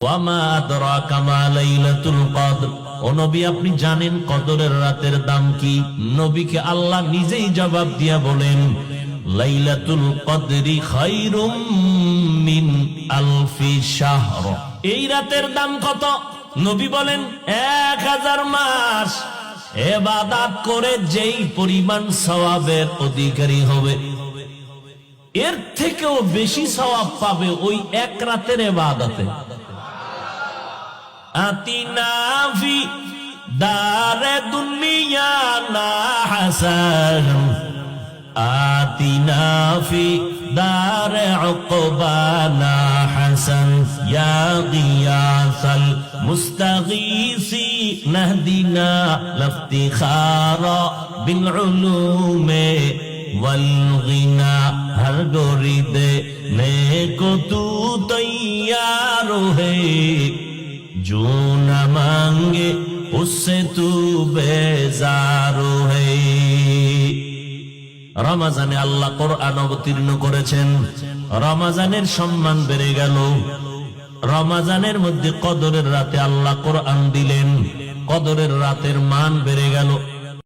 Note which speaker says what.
Speaker 1: ওয়ামা আদরাকা মা লাইলাতুল কদর, ও নবী আপনি জানেন কদরের রাতের দাম কি? নবীকে আল্লাহ নিজেই জবাব দিয়া বলেন, লাইলাতুল কদরি খায়রুম মিন আলফি শাহর। এই রাতের দাম কত? নবী বলেন 1000 মাস। ইবাদত করে যেই পরিমাণ সওয়াবের অধিকারী হবে, এর থেকেও বেশি সওয়াব পাবে ওই এক রাতের ইবাদতে। আতিনা ফি দারে দুনিয়া না হাসান, আতিনা ফি দারে উকবানা হাসান, ইয়া গিয়াসাল মুস্তাগীসি নাহদিনা লাফতিখারা বিল উলুমে ওয়াল গিনা। হর গরিদে নেকো তু তৈয়ার হে, जो न मांगे उससे तू बेजार है। রমজানে আল্লাহ কোরআন অবতীর্ণ করেছেন, রমজানের সম্মান বেড়ে গেল। রমজানের মধ্যে কদরের রাতে আল্লাহ কোরআন দিলেন, কদরের রাতের মান বেড়ে গেল।